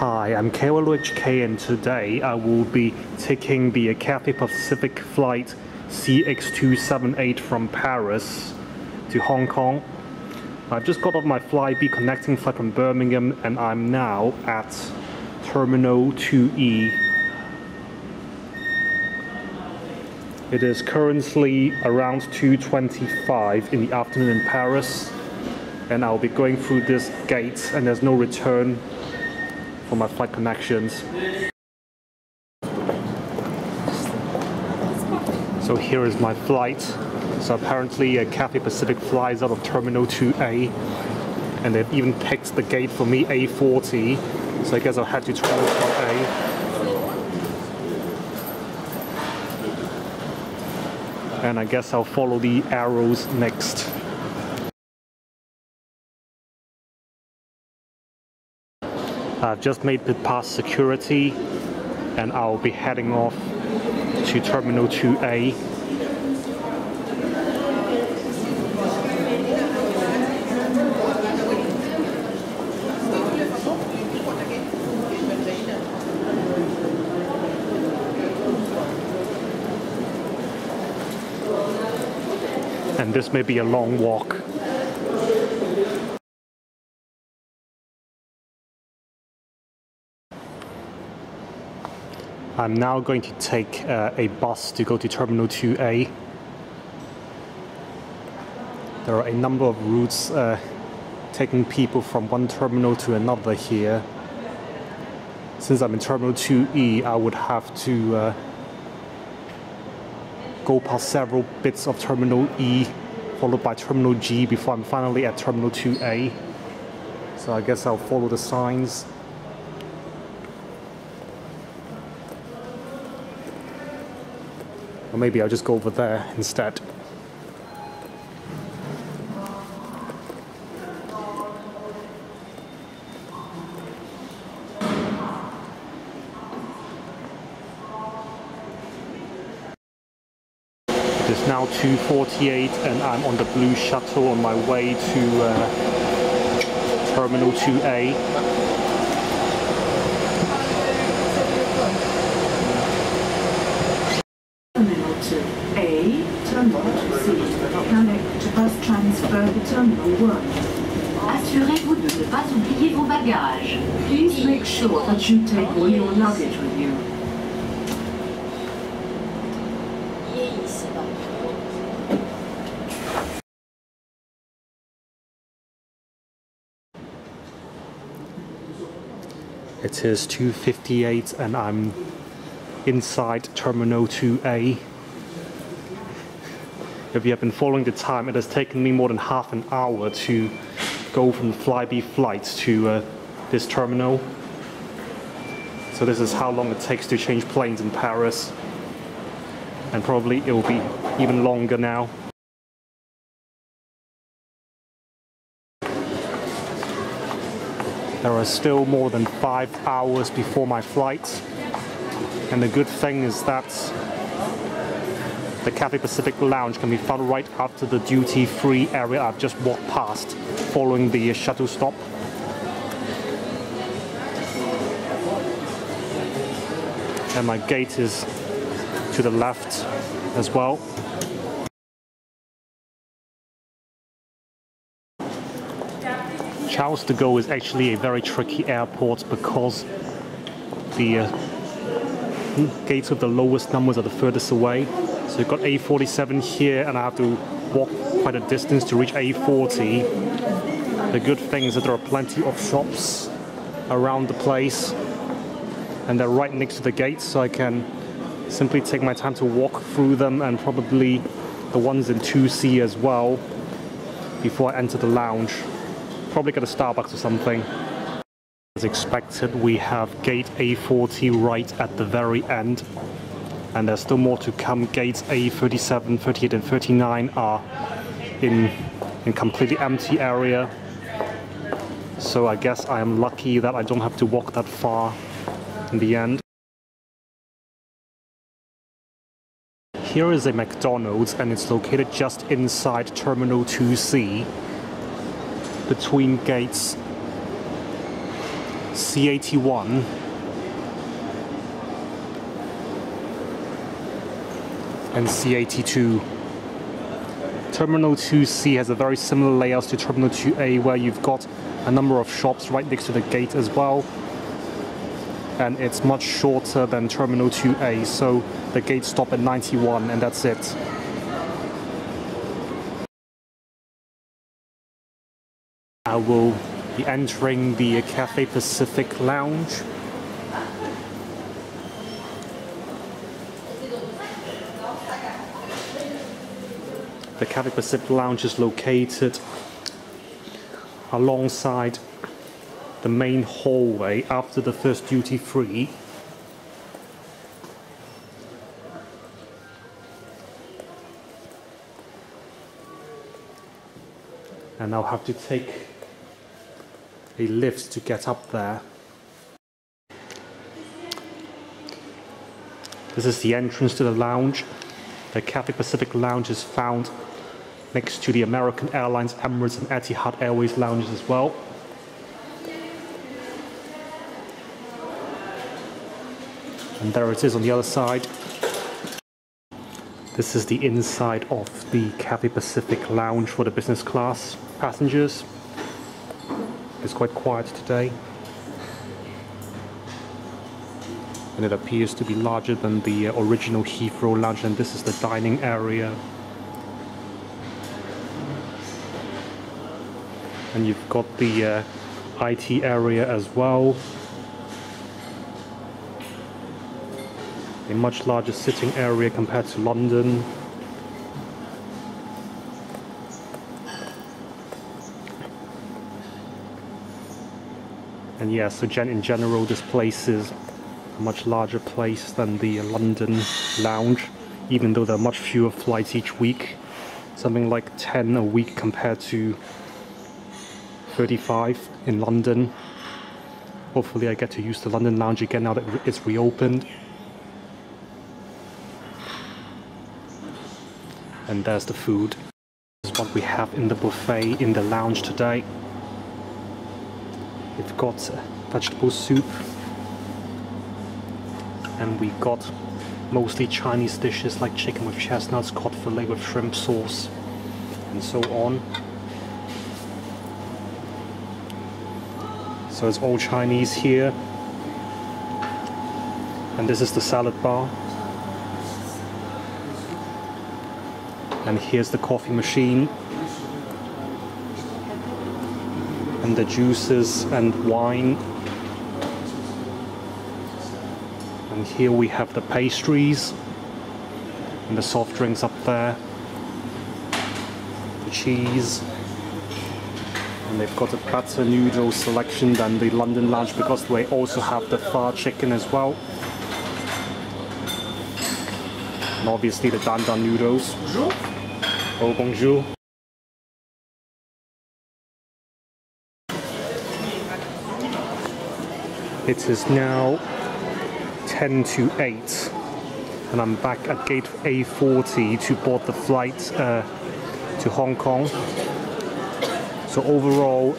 Hi, I'm KLHK and today I will be taking the Cathay Pacific flight CX278 from Paris to Hong Kong. I've just got off my Flybe connecting flight from Birmingham and I'm now at Terminal 2E. It is currently around 2:25 in the afternoon in Paris, and I'll be going through this gate and there's no return for my flight connections. So here is my flight. So apparently Cathay Pacific flies out of Terminal 2A, and they've even picked the gate for me, A40. So I guess I'll head to Terminal 2A. And I guess I'll follow the arrows next. I've just made it past security and I'll be heading off to Terminal 2A. And this may be a long walk. I'm now going to take a bus to go to Terminal 2A. There are a number of routes taking people from one terminal to another here. Since I'm in Terminal 2E, I would have to go past several bits of Terminal E, followed by Terminal G before I'm finally at Terminal 2A. So I guess I'll follow the signs. Or maybe I'll just go over there instead. It is now 2:48 and I'm on the blue shuttle on my way to Terminal 2A. Terminal 2A, Terminal 2C, connect bus transfer to Terminal 1. Assurez-vous de ne pas oublier vos bagages. Please make sure that you take all your luggage with you. It is 2:58 and I'm inside Terminal 2A. If you have been following the time, it has taken me more than half an hour to go from the Flybe flight to this terminal. So this is how long it takes to change planes in Paris. And probably it will be even longer now. There are still more than 5 hours before my flight. And the good thing is that the Cathay Pacific lounge can be found right after the duty-free area I've just walked past following the shuttle stop. And my gate is to the left as well. Charles de Gaulle is actually a very tricky airport because the gates with the lowest numbers are the furthest away. So you've got A47 here and I have to walk quite a distance to reach A40. The good thing is that there are plenty of shops around the place and they're right next to the gates, so I can simply take my time to walk through them, and probably the ones in 2C as well before I enter the lounge. Probably get a Starbucks or something. As expected, we have gate A40 right at the very end, and there's still more to come. Gates A37, 38 and 39 are in completely empty area, so I guess I am lucky that I don't have to walk that far in the end. Here is a McDonald's and it's located just inside Terminal 2C between gates C81 and C82. Terminal 2C has a very similar layout to Terminal 2A, where you've got a number of shops right next to the gate as well. And it's much shorter than Terminal 2A, so the gates stop at 91 and that's it. I will be entering the Cathay Pacific lounge. The Cathay Pacific lounge is located alongside the main hallway after the first duty free. And I'll have to take a lift to get up there. This is the entrance to the lounge. The Cathay Pacific lounge is found next to the American Airlines, Emirates and Etihad Airways lounges as well. And there it is on the other side. This is the inside of the Cathay Pacific lounge for the business class passengers. It's quite quiet today. And it appears to be larger than the original Heathrow lounge, and this is the dining area. And you've got the IT area as well. A much larger sitting area compared to London. And yeah, so in general, this place is a much larger place than the London lounge, even though there are much fewer flights each week. Something like 10 a week compared to 35 in London. Hopefully I get to use the London lounge again now that it's reopened. And there's the food. This is what we have in the buffet in the lounge today. We've got vegetable soup, and we got mostly Chinese dishes like chicken with chestnuts, cod fillet with shrimp sauce, and so on. So it's all Chinese here. And this is the salad bar. And here's the coffee machine. And the juices and wine. And here we have the pastries and the soft drinks up there, the cheese, and they've got a better noodle selection than the London lounge because they also have the pho chicken as well, and obviously the dan dan noodles. Oh, bonjour. It is now 10 to 8 and I'm back at gate A40 to board the flight to Hong Kong. So overall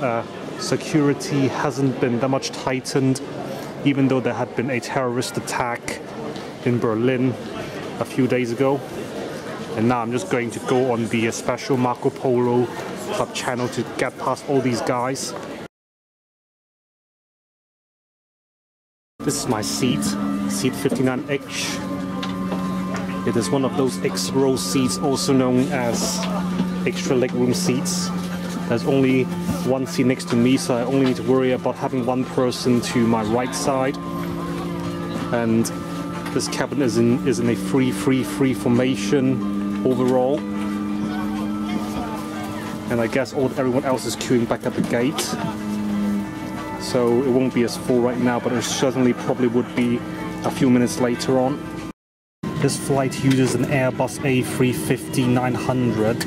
security hasn't been that much tightened, even though there had been a terrorist attack in Berlin a few days ago. And now I'm just going to go on the special Marco Polo Club channel to get past all these guys. This is my seat 59H. It is one of those X-row seats, also known as extra legroom seats. There's only one seat next to me, so I only need to worry about having one person to my right side. And this cabin is in a free formation overall. And I guess everyone else is queuing back at the gate. So it won't be as full right now, but it certainly probably would be a few minutes later on. This flight uses an Airbus A350-900.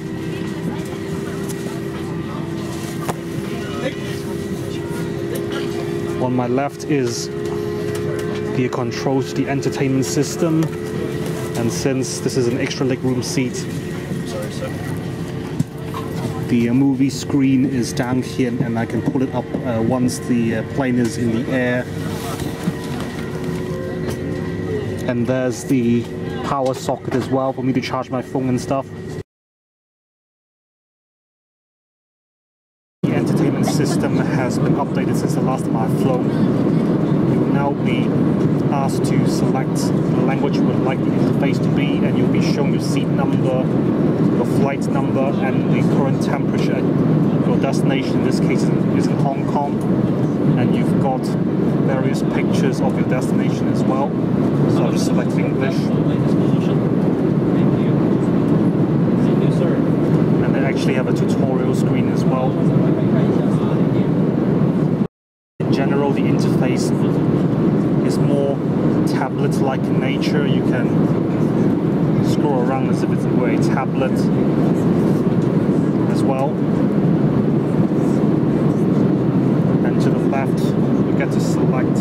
On my left is the controls to the entertainment system, and since this is an extra legroom seat, The movie screen is down here, and I can pull it up once the plane is in the air. And there's the power socket as well for me to charge my phone and stuff. The entertainment system has been updated since the last time I've flown. You will now be asked to select the language you would like the interface to be, and you'll be shown your seat number, your flight number, and the current temperature. Your destination in this case is in Hong Kong, and you've got various pictures of your destination as well. So I'll just select English. And they actually have a tutorial screen as well. In general, the interface is more tablet-like in nature. You can scroll around as if it were a tablet as well. And to the left, you get to select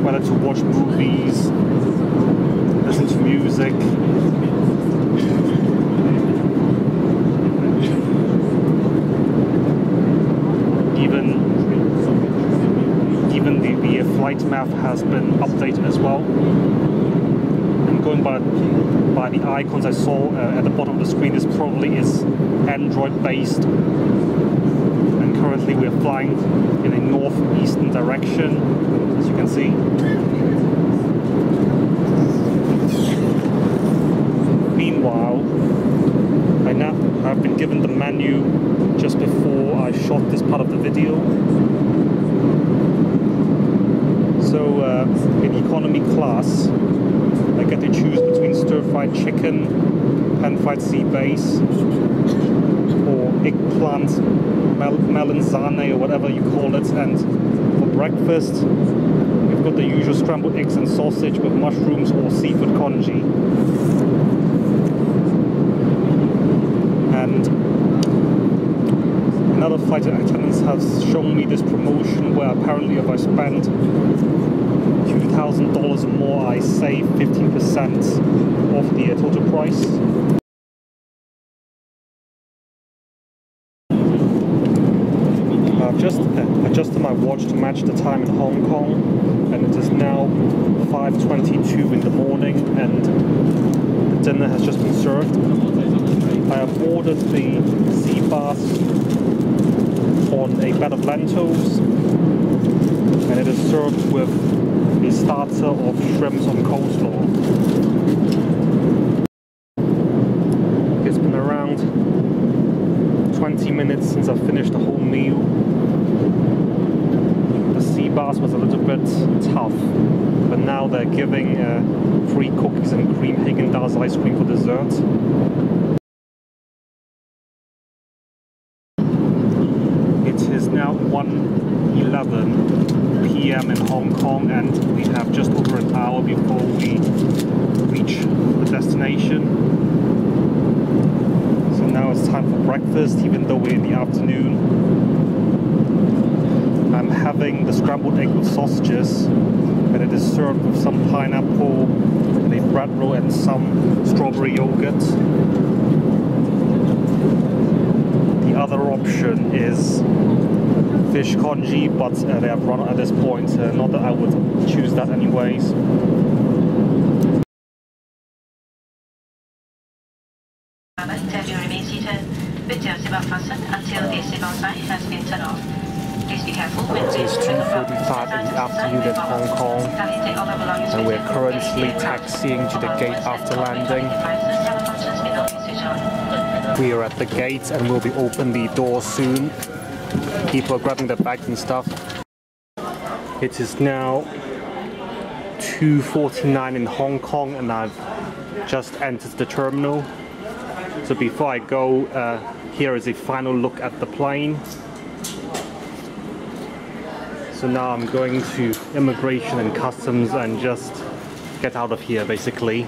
whether to watch movies, listen to music, even the flight map has been updated as well. And going by the icons I saw at the bottom of the screen, this probably is Android based. And currently we're flying in a northeastern direction, as you can see. Meanwhile, I've been given the menu just before I shot this part of the video. So in economy class, I get to choose between stir-fried chicken, pan-fried seabass, or eggplant melanzane, or whatever you call it. And for breakfast, we've got the usual scrambled eggs and sausage with mushrooms or seafood congee. And another flight attendant has shown me this promotion where apparently if I spend $2,000 or more, I save 15% off the total price. I've just adjusted my watch to match the time in Hong Kong, and it is now 5:22 in the morning, and the dinner has just been served. I have ordered the seabass on a bed of lentils, and it is served with a starter of shrimps on coleslaw. It's been around 20 minutes since I finished the whole meal. The seabass was a little bit tough, but now they're giving free cookies and cream Haagen-Dazs ice cream for dessert. It is now 1:11 p.m. in Hong Kong, and we have just over an hour before we reach the destination. So now it's time for breakfast, even though we're in the afternoon. I'm having the scrambled egg with sausages, and it is served with some pineapple, and a bread roll, and some strawberry yogurt. The other option is fish congee, but they have run out at this point. Not that I would choose that anyways. As you remain seated, with your seatbelt fastened until the seatbelt sign has been turned off. Please be careful when It is 2:45 in the afternoon in Hong Kong, and we're currently taxiing to the gate after landing. We are at the gate and we'll be opening the door soon. People are grabbing their bags and stuff. It is now 2:49 in Hong Kong, and I've just entered the terminal. So before I go, here is a final look at the plane. So now I'm going to immigration and customs and just get out of here basically.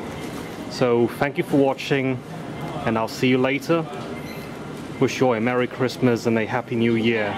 So thank you for watching, and I'll see you later. Wish you all a Merry Christmas and a Happy New Year.